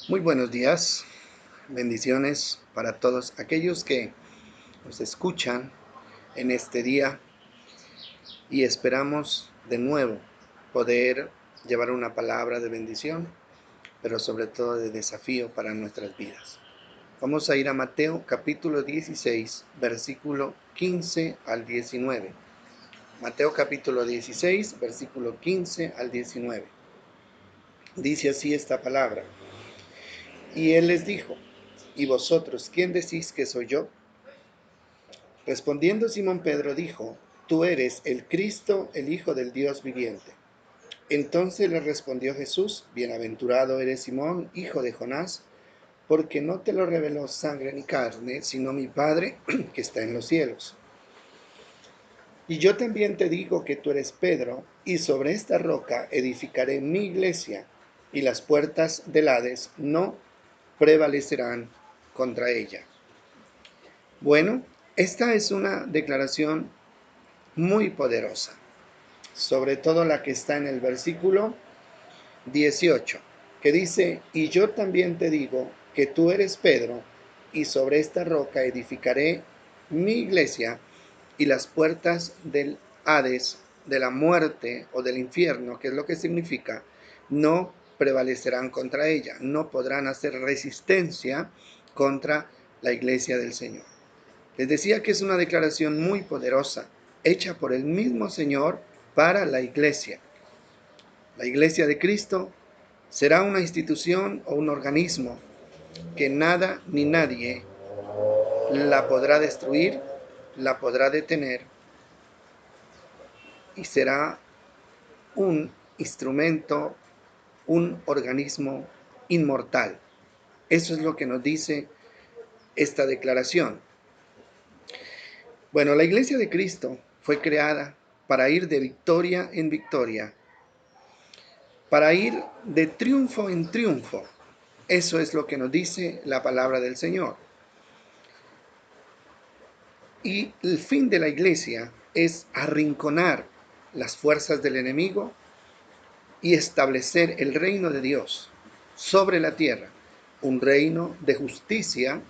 Muy buenos días, bendiciones para todos aquellos que nos escuchan en este día y esperamos de nuevo poder llevar una palabra de bendición, pero sobre todo de desafío para nuestras vidas. Vamos a ir a Mateo capítulo 16, versículo 15 al 19. Mateo capítulo 16, versículo 15 al 19. Dice así esta palabra. Y él les dijo, ¿y vosotros quién decís que soy yo? Respondiendo Simón Pedro dijo, tú eres el Cristo, el Hijo del Dios viviente. Entonces le respondió Jesús, bienaventurado eres Simón, hijo de Jonás, porque no te lo reveló sangre ni carne, sino mi Padre que está en los cielos. Y yo también te digo que tú eres Pedro, y sobre esta roca edificaré mi iglesia, y las puertas del Hades no prevalecerán contra ella. Bueno, esta es una declaración muy poderosa, sobre todo la que está en el versículo 18, que dice, y yo también te digo que tú eres Pedro, y sobre esta roca edificaré mi iglesia, y las puertas del Hades, de la muerte o del infierno, que es lo que significa, no prevalecerán contra ella, no podrán hacer resistencia contra la iglesia del Señor. Les decía que es una declaración muy poderosa, hecha por el mismo Señor para la iglesia. La iglesia de Cristo será una institución o un organismo que nada ni nadie la podrá destruir, la podrá detener y será un instrumento, un organismo inmortal. Eso es lo que nos dice esta declaración. Bueno, la iglesia de Cristo fue creada para ir de victoria en victoria, para ir de triunfo en triunfo. Eso es lo que nos dice la palabra del Señor. Y el fin de la iglesia es arrinconar las fuerzas del enemigo y establecer el reino de Dios sobre la tierra, un reino de justicia,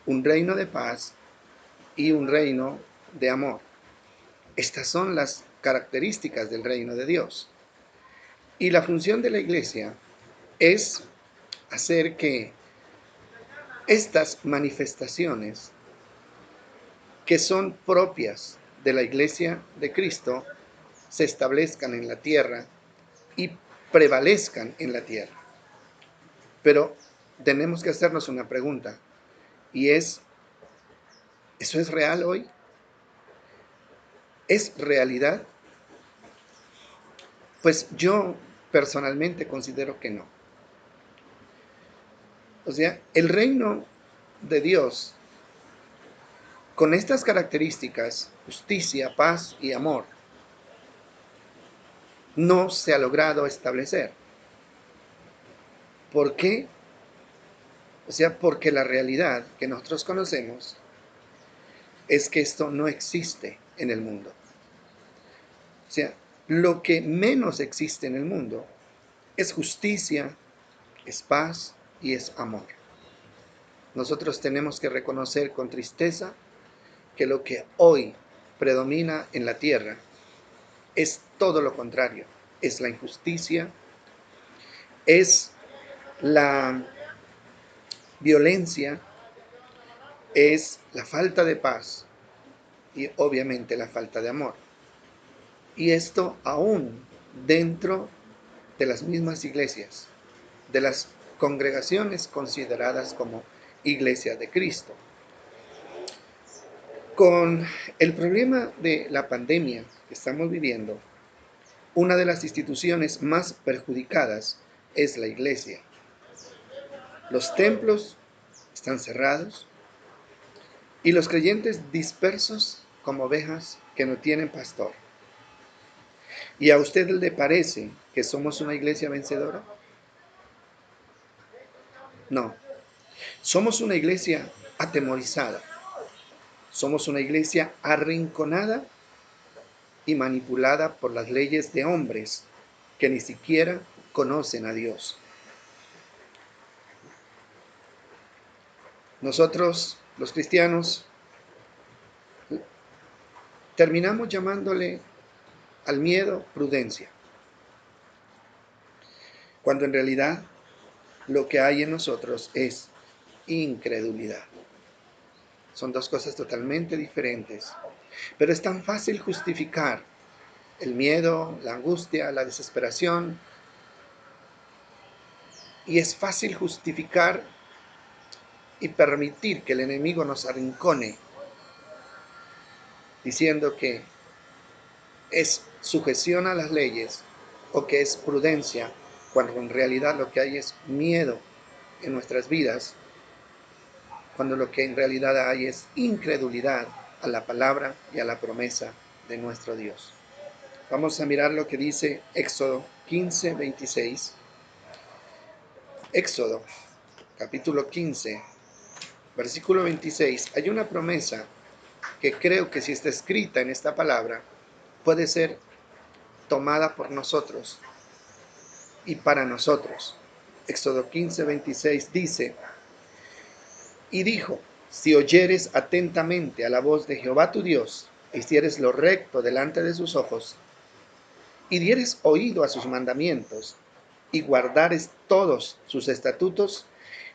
un reino de paz y un reino de amor. Estas son las características del reino de Dios. Y la función de la iglesia es hacer que estas manifestaciones que son propias de la iglesia de Cristo se establezcan en la tierra y prevalezcan en la tierra. Pero tenemos que hacernos una pregunta y es, ¿eso es real hoy? ¿Es realidad? Pues yo personalmente considero que no. O sea, el reino de Dios con estas características, justicia, paz y amor, no se ha logrado establecer. ¿Por qué? O sea, porque la realidad que nosotros conocemos es que esto no existe en el mundo. O sea, lo que menos existe en el mundo es justicia, es paz y es amor. Nosotros tenemos que reconocer con tristeza que lo que hoy predomina en la tierra es todo lo contrario. Es la injusticia, es la violencia, es la falta de paz y obviamente la falta de amor. Y esto aún dentro de las mismas iglesias, de las congregaciones consideradas como Iglesia de Cristo. Con el problema de la pandemia que estamos viviendo, una de las instituciones más perjudicadas es la iglesia. Los templos están cerrados y los creyentes dispersos como ovejas que no tienen pastor. ¿Y a usted le parece que somos una iglesia vencedora? No. Somos una iglesia atemorizada. Somos una iglesia arrinconada y manipulada por las leyes de hombres que ni siquiera conocen a Dios. Nosotros, los cristianos, terminamos llamándole al miedo prudencia, cuando en realidad lo que hay en nosotros es incredulidad. Son dos cosas totalmente diferentes, pero es tan fácil justificar el miedo, la angustia, la desesperación, y es fácil justificar y permitir que el enemigo nos arrincone diciendo que es sujeción a las leyes o que es prudencia, cuando en realidad lo que hay es miedo en nuestras vidas, cuando lo que en realidad hay es incredulidad a la palabra y a la promesa de nuestro Dios. Vamos a mirar lo que dice Éxodo 15:26. Éxodo, capítulo 15, versículo 26. Hay una promesa que creo que si está escrita en esta palabra, puede ser tomada por nosotros y para nosotros. Éxodo 15:26 dice: y dijo, si oyeres atentamente a la voz de Jehová tu Dios, e hicieres lo recto delante de sus ojos, y dieres oído a sus mandamientos, y guardares todos sus estatutos,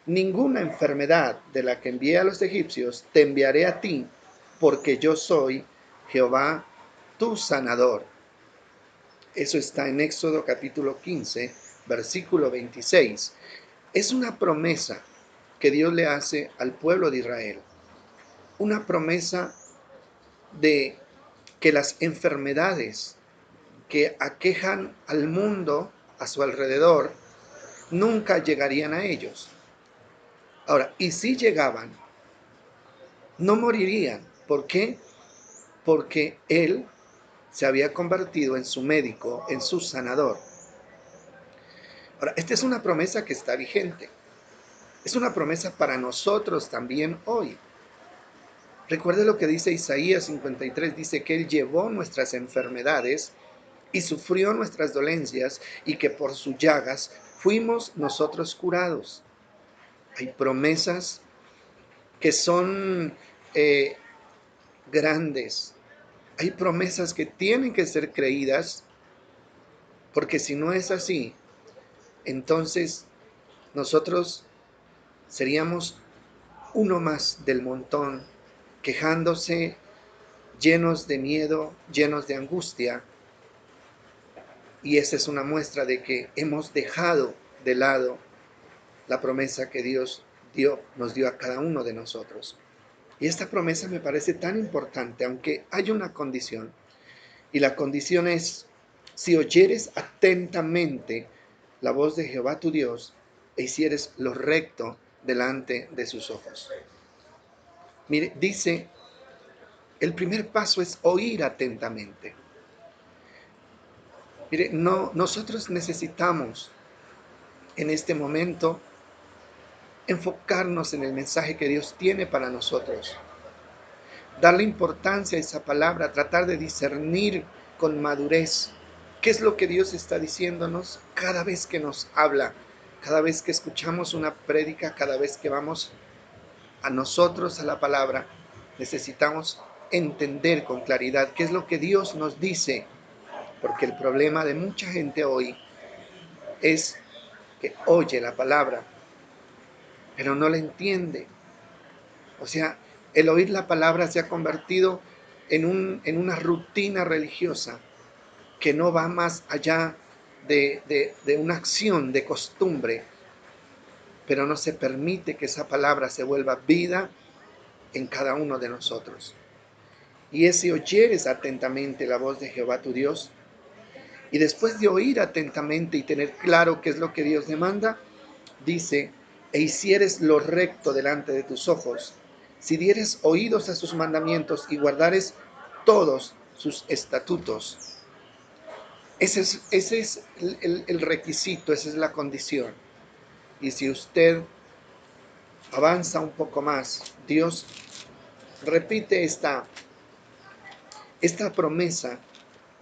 ninguna enfermedad de la que envié a los egipcios te enviaré a ti, porque yo soy Jehová tu sanador. Eso está en Éxodo capítulo 15, versículo 26. Es una promesa que Dios le hace al pueblo de Israel. Una promesa de que las enfermedades que aquejan al mundo a su alrededor nunca llegarían a ellos. Ahora, y si llegaban, no morirían. ¿Por qué? Porque Él se había convertido en su médico, en su sanador. Ahora, esta es una promesa que está vigente. Es una promesa para nosotros también hoy. Recuerde lo que dice Isaías 53, dice que Él llevó nuestras enfermedades y sufrió nuestras dolencias, y que por sus llagas fuimos nosotros curados. Hay promesas que son grandes. Hay promesas que tienen que ser creídas, porque si no es así, entonces nosotros seríamos uno más del montón, quejándose, llenos de miedo, llenos de angustia. Y esa es una muestra de que hemos dejado de lado la promesa que Dios nos dio a cada uno de nosotros. Y esta promesa me parece tan importante, aunque hay una condición. Y la condición es: si oyeres atentamente la voz de Jehová tu Dios, e hicieres lo recto delante de sus ojos. Mire, dice, el primer paso es oír atentamente. Mire, nosotros necesitamos en este momento enfocarnos en el mensaje que Dios tiene para nosotros. Darle importancia a esa palabra, tratar de discernir con madurez qué es lo que Dios está diciéndonos cada vez que nos habla, cada vez que escuchamos una prédica, cada vez que vamos a nosotros a la palabra. Necesitamos entender con claridad qué es lo que Dios nos dice, porque el problema de mucha gente hoy es que oye la palabra, pero no la entiende. O sea, el oír la palabra se ha convertido en una rutina religiosa que no va más allá de una acción, de costumbre, pero no se permite que esa palabra se vuelva vida en cada uno de nosotros. Y es si oyeres atentamente la voz de Jehová tu Dios, y después de oír atentamente y tener claro qué es lo que Dios demanda, dice, e hicieres lo recto delante de tus ojos, si dieres oídos a sus mandamientos y guardares todos sus estatutos. Ese es el requisito, esa es la condición. Y si usted avanza un poco más, Dios repite esta promesa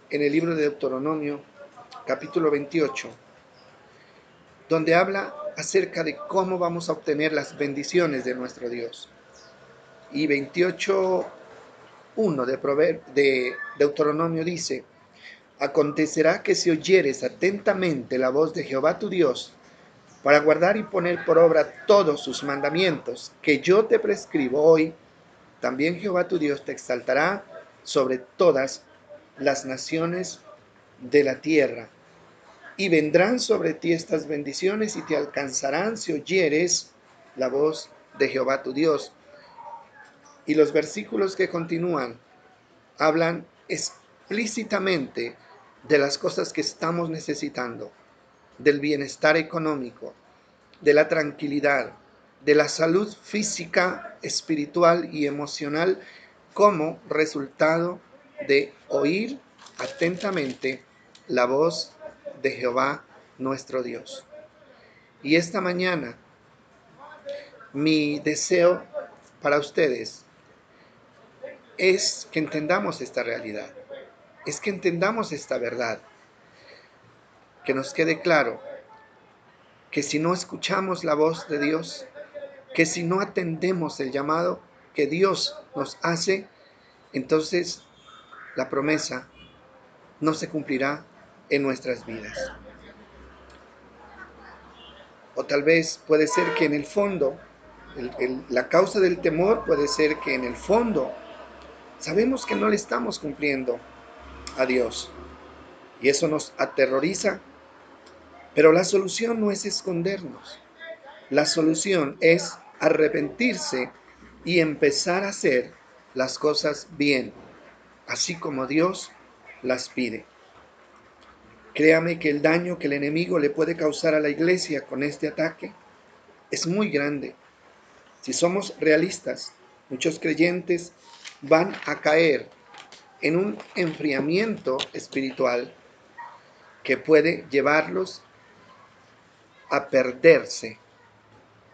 en el libro de Deuteronomio, capítulo 28, donde habla acerca de cómo vamos a obtener las bendiciones de nuestro Dios. Y 28:1 de Deuteronomio dice: acontecerá que si oyeres atentamente la voz de Jehová tu Dios, para guardar y poner por obra todos sus mandamientos que yo te prescribo hoy, también Jehová tu Dios te exaltará sobre todas las naciones de la tierra. Y vendrán sobre ti estas bendiciones y te alcanzarán si oyeres la voz de Jehová tu Dios. Y los versículos que continúan hablan explícitamente de las cosas que estamos necesitando, del bienestar económico, de la tranquilidad, de la salud física, espiritual y emocional como resultado de oír atentamente la voz de Jehová nuestro Dios. Y esta mañana mi deseo para ustedes es que entendamos esta realidad, es que entendamos esta verdad, que nos quede claro que si no escuchamos la voz de Dios, que si no atendemos el llamado que Dios nos hace, entonces la promesa no se cumplirá en nuestras vidas. O tal vez puede ser que en el fondo, la causa del temor puede ser que en el fondo sabemos que no le estamos cumpliendo a Dios y eso nos aterroriza, pero la solución no es escondernos. La solución es arrepentirse y empezar a hacer las cosas bien, así como Dios las pide. Créame que el daño que el enemigo le puede causar a la iglesia con este ataque es muy grande. Si somos realistas, muchos creyentes van a caer en un enfriamiento espiritual que puede llevarlos a perderse,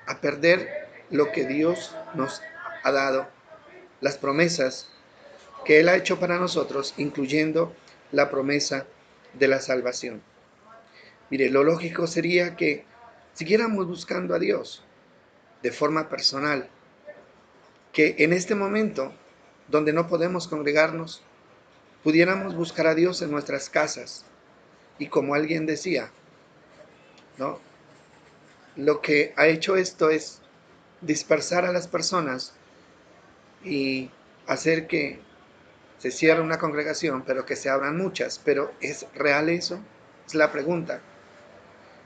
a perder lo que Dios nos ha dado, las promesas que Él ha hecho para nosotros, incluyendo la promesa de la salvación. Mire, lo lógico sería que siguiéramos buscando a Dios de forma personal, que en este momento, donde no podemos congregarnos, pudiéramos buscar a Dios en nuestras casas. Y como alguien decía, ¿no? Lo que ha hecho esto es dispersar a las personas y hacer que se cierre una congregación, pero que se abran muchas. ¿Pero es real eso? Es la pregunta.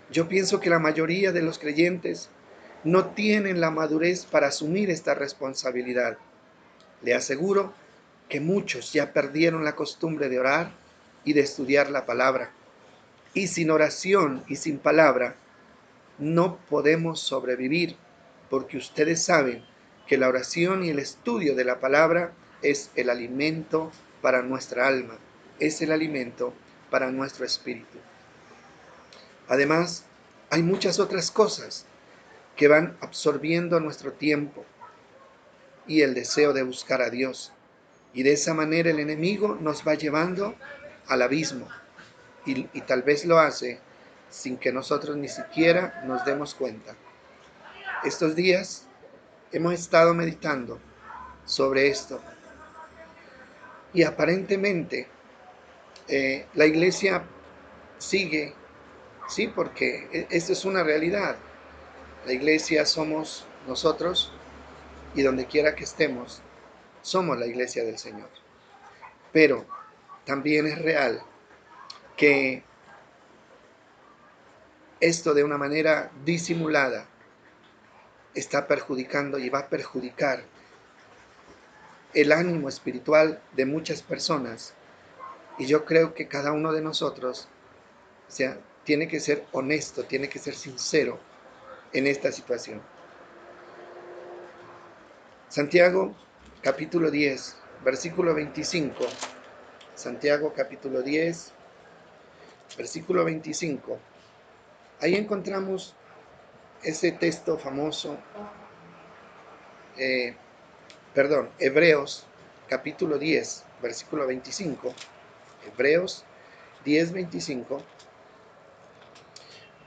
Yo pienso que la mayoría de los creyentes no tienen la madurez para asumir esta responsabilidad. Le aseguro que muchos ya perdieron la costumbre de orar y de estudiar la palabra. Y sin oración y sin palabra no podemos sobrevivir, porque ustedes saben que la oración y el estudio de la palabra es el alimento para nuestra alma, es el alimento para nuestro espíritu. Además, hay muchas otras cosas que van absorbiendo nuestro tiempo y el deseo de buscar a Dios. Y de esa manera el enemigo nos va llevando al abismo y tal vez lo hace sin que nosotros ni siquiera nos demos cuenta. Estos días hemos estado meditando sobre esto y aparentemente la iglesia sigue, sí, porque esto es una realidad. La iglesia somos nosotros y donde quiera que estemos, somos la iglesia del Señor. Pero también es real que esto de una manera disimulada está perjudicando y va a perjudicar el ánimo espiritual de muchas personas. Y yo creo que cada uno de nosotros, tiene que ser honesto, tiene que ser sincero en esta situación. Santiago capítulo 10, versículo 25. Santiago capítulo 10, versículo 25. Ahí encontramos ese texto famoso, Hebreos capítulo 10, versículo 25. Hebreos 10, 25.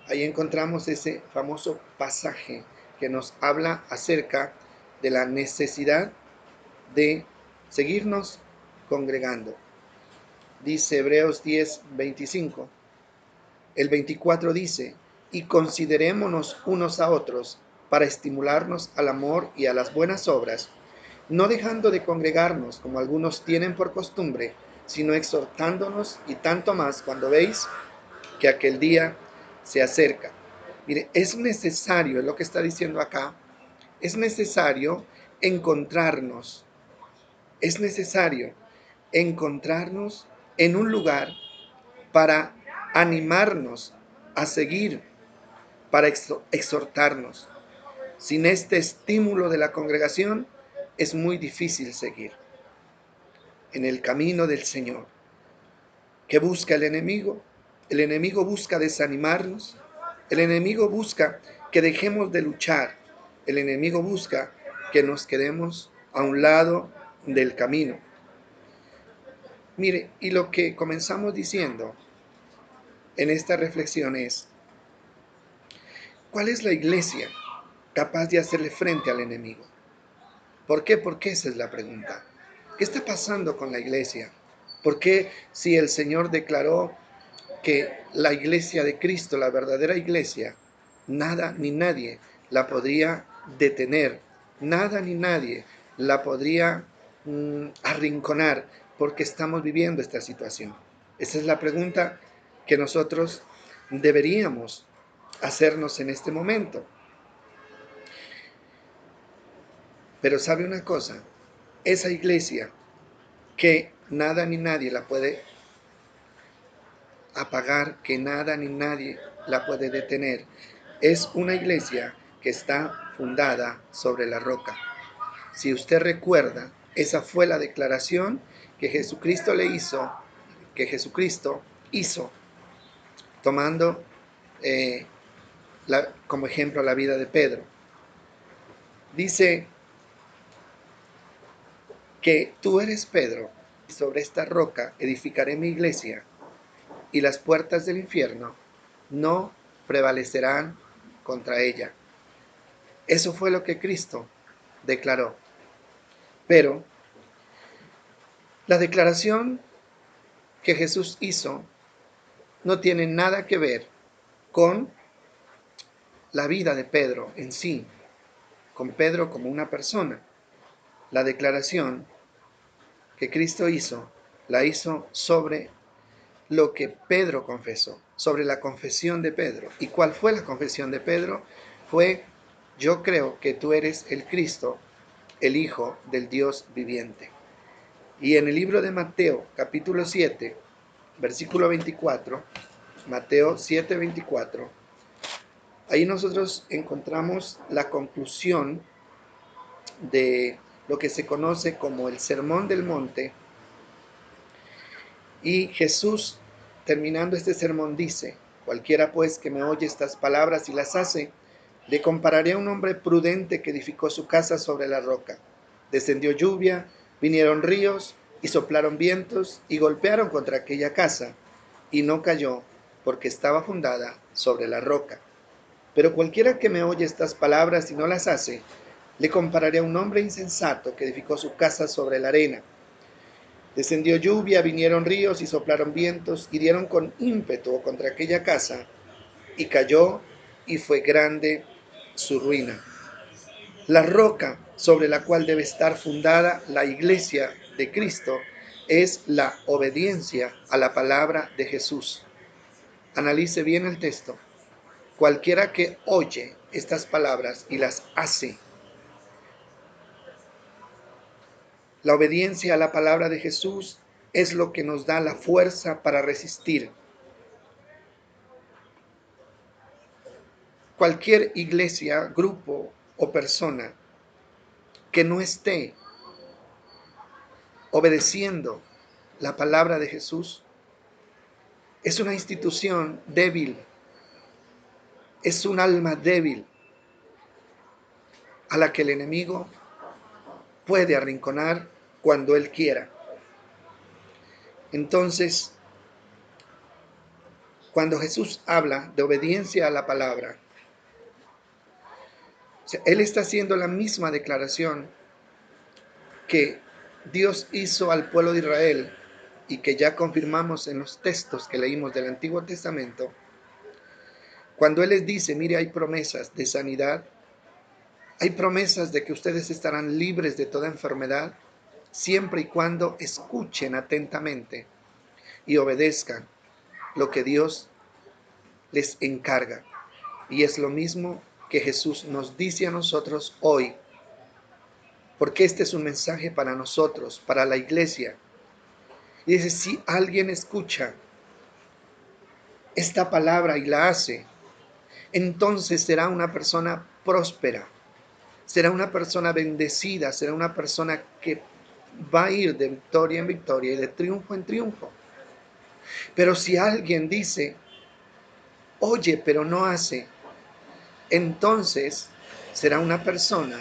Ahí encontramos ese famoso pasaje que nos habla acerca de la necesidad de seguirnos congregando. Dice Hebreos 10:25. El 24 dice, y considerémonos unos a otros para estimularnos al amor y a las buenas obras, no dejando de congregarnos como algunos tienen por costumbre, sino exhortándonos y tanto más cuando veis que aquel día se acerca. Mire, es necesario, es lo que está diciendo acá, es necesario encontrarnos, es necesario encontrarnos en un lugar para animarnos a seguir, para exhortarnos. Sin este estímulo de la congregación es muy difícil seguir en el camino del Señor. ¿Qué busca el enemigo? El enemigo busca desanimarnos. El enemigo busca que dejemos de luchar. El enemigo busca que nos quedemos a un lado del camino. Mire, y lo que comenzamos diciendo en esta reflexión es, ¿cuál es la iglesia capaz de hacerle frente al enemigo? ¿Por qué? Porque esa es la pregunta. ¿Qué está pasando con la iglesia? ¿Por qué si el Señor declaró que la iglesia de Cristo, la verdadera iglesia, nada ni nadie la podría detener, nada ni nadie la podría arrinconar, porque estamos viviendo esta situación? Esa es la pregunta que nosotros deberíamos hacernos en este momento. Pero sabe una cosa, esa iglesia que nada ni nadie la puede apagar, que nada ni nadie la puede detener, es una iglesia que está fundada sobre la roca. Si usted recuerda, esa fue la declaración que Jesucristo le hizo, que Jesucristo hizo, tomando como ejemplo la vida de Pedro. Dice que tú eres Pedro, y sobre esta roca edificaré mi iglesia, y las puertas del infierno no prevalecerán contra ella. Eso fue lo que Cristo declaró. Pero la declaración que Jesús hizo no tiene nada que ver con la vida de Pedro en sí, con Pedro como una persona. La declaración que Cristo hizo, la hizo sobre lo que Pedro confesó, sobre la confesión de Pedro. ¿Y cuál fue la confesión de Pedro? Fue, yo creo que tú eres el Cristo, el Hijo del Dios viviente. Y en el libro de Mateo, capítulo 7, versículo 24, Mateo 7, 24, ahí nosotros encontramos la conclusión de lo que se conoce como el Sermón del Monte. Y Jesús, terminando este sermón, dice, cualquiera pues que me oye estas palabras y las hace, le compararé a un hombre prudente que edificó su casa sobre la roca. Descendió lluvia, vinieron ríos y soplaron vientos y golpearon contra aquella casa, y no cayó, porque estaba fundada sobre la roca. Pero cualquiera que me oye estas palabras y no las hace, le compararé a un hombre insensato que edificó su casa sobre la arena. Descendió lluvia, vinieron ríos y soplaron vientos y dieron con ímpetu contra aquella casa, y cayó, y fue grande su ruina. La roca sobre la cual debe estar fundada la iglesia de Cristo es la obediencia a la palabra de Jesús. Analice bien el texto. Cualquiera que oye estas palabras y las hace, la obediencia a la palabra de Jesús es lo que nos da la fuerza para resistir. Cualquier iglesia, grupo o persona que no esté obedeciendo la palabra de Jesús es una institución débil, es un alma débil a la que el enemigo puede arrinconar cuando él quiera. Entonces, cuando Jesús habla de obediencia a la palabra, o sea, Él está haciendo la misma declaración que Dios hizo al pueblo de Israel y que ya confirmamos en los textos que leímos del Antiguo Testamento, cuando Él les dice, mire, hay promesas de sanidad, hay promesas de que ustedes estarán libres de toda enfermedad, siempre y cuando escuchen atentamente y obedezcan lo que Dios les encarga. Y es lo mismo que Jesús nos dice a nosotros hoy, porque este es un mensaje para nosotros, para la iglesia. Y dice, si alguien escucha esta palabra y la hace, entonces será una persona próspera, será una persona bendecida, será una persona que va a ir de victoria en victoria y de triunfo en triunfo. Pero si alguien dice, oye, pero no hace, entonces será una persona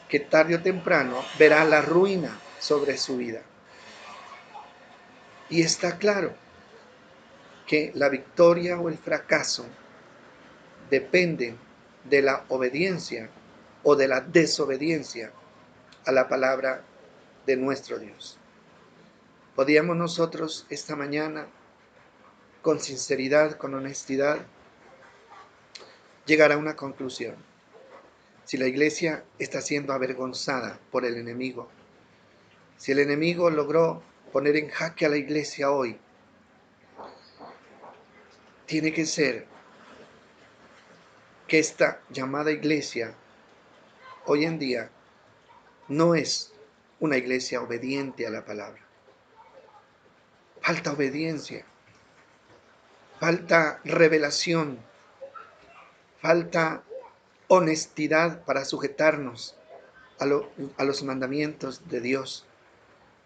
que tarde o temprano verá la ruina sobre su vida. Y está claro que la victoria o el fracaso dependen de la obediencia o de la desobediencia a la palabra de nuestro Dios. ¿Podríamos nosotros esta mañana, con sinceridad, con honestidad, llegar a una conclusión? Si la iglesia está siendo avergonzada por el enemigo, si el enemigo logró poner en jaque a la iglesia hoy, tiene que ser que esta llamada iglesia hoy en día no es una iglesia obediente a la palabra. Falta obediencia, falta revelación, falta honestidad para sujetarnos a los mandamientos de Dios.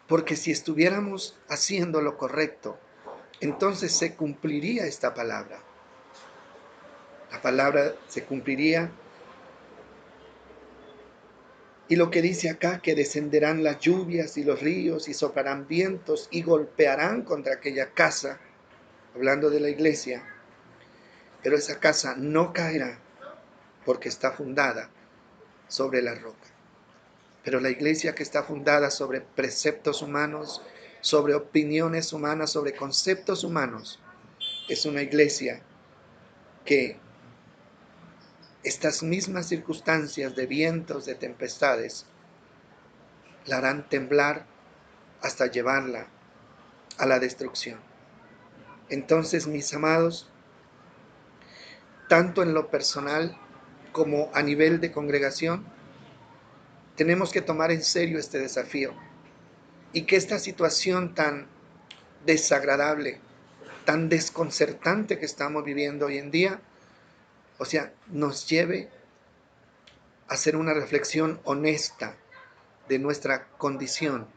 Porque si estuviéramos haciendo lo correcto, entonces se cumpliría esta palabra. La palabra se cumpliría. Y lo que dice acá, que descenderán las lluvias y los ríos y soplarán vientos y golpearán contra aquella casa, hablando de la iglesia, pero esa casa no caerá porque está fundada sobre la roca. Pero la iglesia que está fundada sobre preceptos humanos, sobre opiniones humanas, sobre conceptos humanos, es una iglesia que estas mismas circunstancias de vientos, de tempestades, la harán temblar hasta llevarla a la destrucción. Entonces, mis amados, tanto en lo personal como a nivel de congregación, tenemos que tomar en serio este desafío y que esta situación tan desagradable, tan desconcertante que estamos viviendo hoy en día, o sea, nos lleve a hacer una reflexión honesta de nuestra condición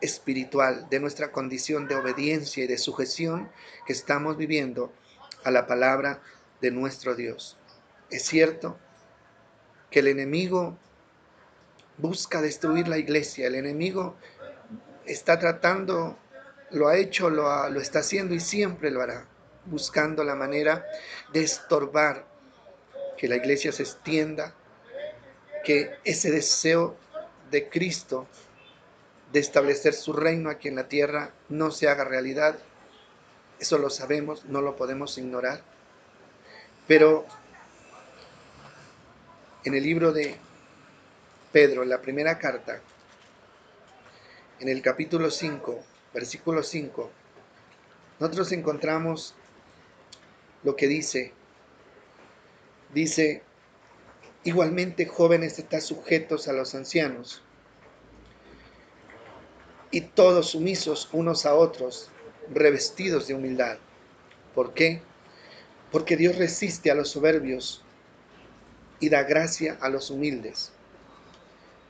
espiritual, de nuestra condición de obediencia y de sujeción que estamos viviendo a la palabra de nuestro Dios. Es cierto que el enemigo busca destruir la iglesia, el enemigo está tratando, lo ha hecho, lo está haciendo y siempre lo hará, buscando la manera de estorbar que la iglesia se extienda, que ese deseo de Cristo de establecer su reino aquí en la tierra no se haga realidad. Eso lo sabemos, no lo podemos ignorar. Pero en el libro de Pedro, en la primera carta, en el capítulo 5, versículo 5, nosotros encontramos lo que dice, igualmente jóvenes están sujetos a los ancianos y todos sumisos unos a otros, revestidos de humildad. ¿Por qué? Porque Dios resiste a los soberbios y da gracia a los humildes.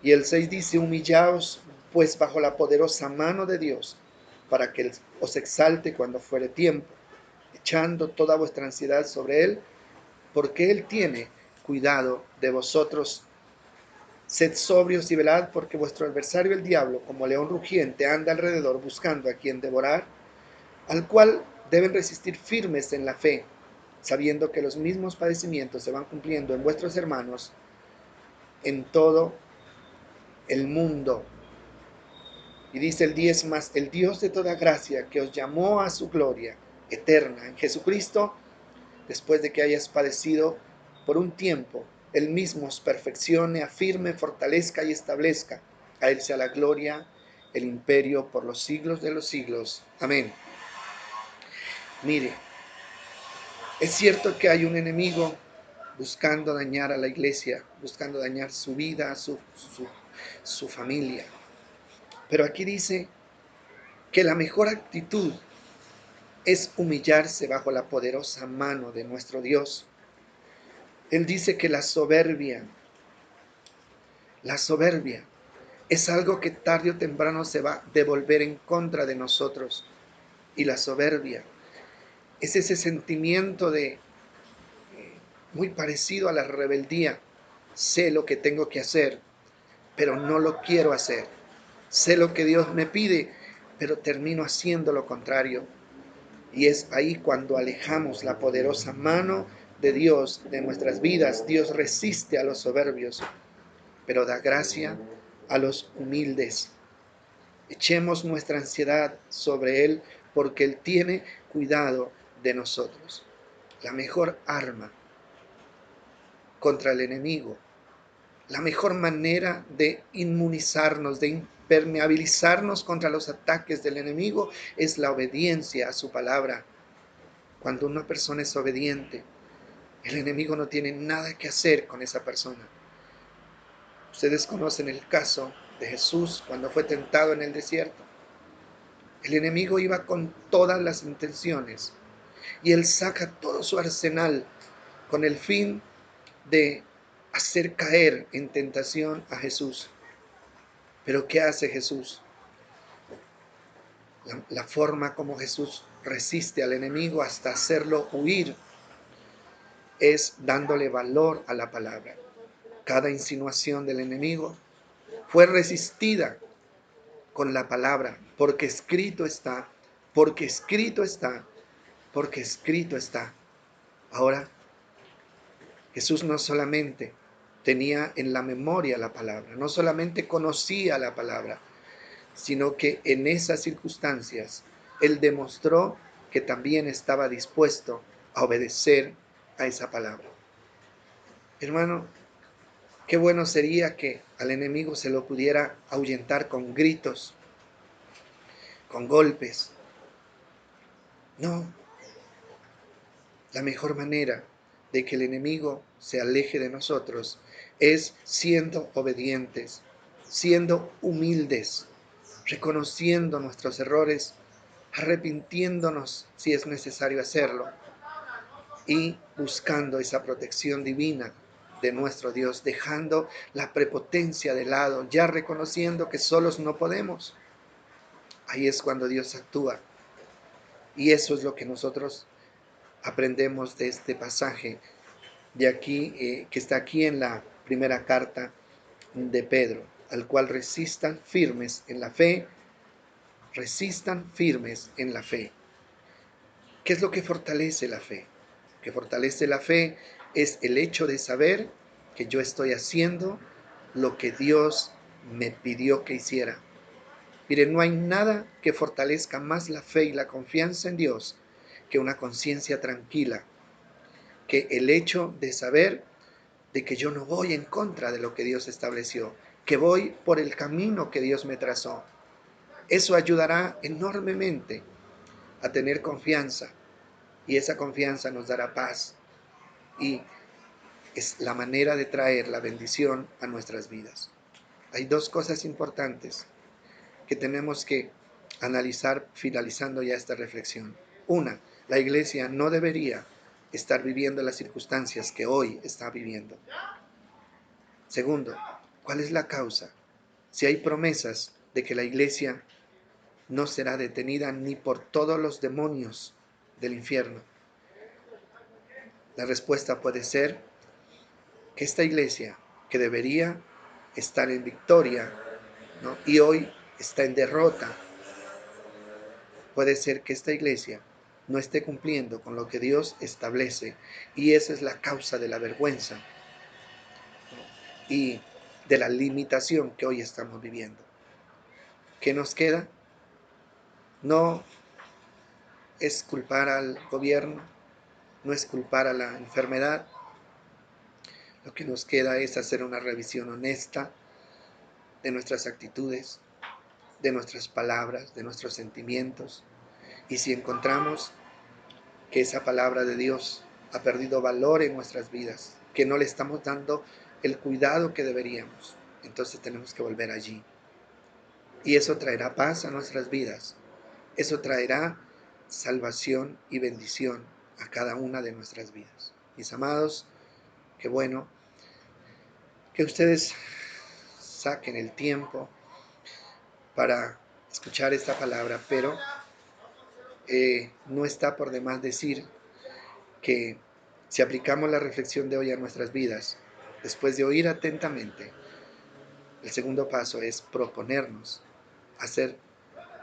Y el 6 dice, humillaos pues bajo la poderosa mano de Dios, para que os exalte cuando fuere tiempo, echando toda vuestra ansiedad sobre Él, porque Él tiene cuidado de vosotros. Sed sobrios y velad, porque vuestro adversario el diablo, como león rugiente, anda alrededor buscando a quien devorar, al cual deben resistir firmes en la fe, sabiendo que los mismos padecimientos se van cumpliendo en vuestros hermanos en todo el mundo. Y dice el 10 más, el Dios de toda gracia que os llamó a su gloria eterna en Jesucristo, después de que hayas padecido por un tiempo, Él mismo os perfeccione, afirme, fortalezca y establezca. A Él sea la gloria, el imperio por los siglos de los siglos. Amén. Mire, es cierto que hay un enemigo buscando dañar a la iglesia, buscando dañar su vida, su familia. Pero aquí dice que la mejor actitud es humillarse bajo la poderosa mano de nuestro Dios. Él dice que la soberbia es algo que tarde o temprano se va a devolver en contra de nosotros. Y la soberbia es ese sentimiento de muy parecido a la rebeldía. Sé lo que tengo que hacer, pero no lo quiero hacer. Sé lo que Dios me pide, pero termino haciendo lo contrario. Y es ahí cuando alejamos la poderosa mano de Dios de nuestras vidas. Dios resiste a los soberbios, pero da gracia a los humildes. Echemos nuestra ansiedad sobre Él porque Él tiene cuidado de nosotros. La mejor arma contra el enemigo, la mejor manera de inmunizarnos, de impermeabilizarnos contra los ataques del enemigo es la obediencia a su palabra. Cuando una persona es obediente, el enemigo no tiene nada que hacer con esa persona. Ustedes conocen el caso de Jesús cuando fue tentado en el desierto. El enemigo iba con todas las intenciones y él saca todo su arsenal con el fin de hacer caer en tentación a Jesús. Pero ¿qué hace Jesús? La forma como Jesús resiste al enemigo hasta hacerlo huir es dándole valor a la palabra. Cada insinuación del enemigo fue resistida con la palabra, porque escrito está, porque escrito está, porque escrito está. Ahora, Jesús no solamente tenía en la memoria la palabra, no solamente conocía la palabra, sino que en esas circunstancias Él demostró que también estaba dispuesto a obedecer a esa palabra. Hermano, qué bueno sería que al enemigo se lo pudiera ahuyentar con gritos, con golpes. No, la mejor manera de que el enemigo se aleje de nosotros es siendo obedientes, siendo humildes, reconociendo nuestros errores, arrepintiéndonos si es necesario hacerlo y buscando esa protección divina de nuestro Dios, dejando la prepotencia de lado, ya reconociendo que solos no podemos. Ahí es cuando Dios actúa. Y eso es lo que nosotros aprendemos de este pasaje de aquí, que está aquí en la primera carta de Pedro, al cual resistan firmes en la fe, resistan firmes en la fe. ¿Qué es lo que fortalece la fe? Lo que fortalece la fe es el hecho de saber que yo estoy haciendo lo que Dios me pidió que hiciera. Miren, no hay nada que fortalezca más la fe y la confianza en Dios que una conciencia tranquila, que el hecho de saber de que yo no voy en contra de lo que Dios estableció, que voy por el camino que Dios me trazó. Eso ayudará enormemente a tener confianza y esa confianza nos dará paz y es la manera de traer la bendición a nuestras vidas. Hay dos cosas importantes que tenemos que analizar finalizando ya esta reflexión. Una, la iglesia no debería estar viviendo las circunstancias que hoy está viviendo. Segundo, ¿cuál es la causa? Si hay promesas de que la iglesia no será detenida ni por todos los demonios del infierno, la respuesta puede ser que esta iglesia, que debería estar en victoria, ¿no?, y hoy está en derrota, puede ser que esta iglesia no esté cumpliendo con lo que Dios establece, y esa es la causa de la vergüenza y de la limitación que hoy estamos viviendo. ¿Qué nos queda? No es culpar al gobierno, no es culpar a la enfermedad. Lo que nos queda es hacer una revisión honesta de nuestras actitudes, de nuestras palabras, de nuestros sentimientos. Y si encontramos que esa palabra de Dios ha perdido valor en nuestras vidas, que no le estamos dando el cuidado que deberíamos, entonces tenemos que volver allí. Y eso traerá paz a nuestras vidas. Eso traerá salvación y bendición a cada una de nuestras vidas. Mis amados, qué bueno que ustedes saquen el tiempo para escuchar esta palabra, pero no está por demás decir que si aplicamos la reflexión de hoy a nuestras vidas, después de oír atentamente, el segundo paso es proponernos hacer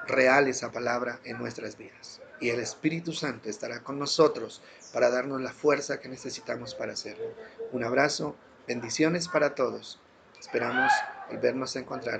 real esa palabra en nuestras vidas. Y el Espíritu Santo estará con nosotros para darnos la fuerza que necesitamos para hacerlo. Un abrazo, bendiciones para todos. Esperamos volvernos a encontrar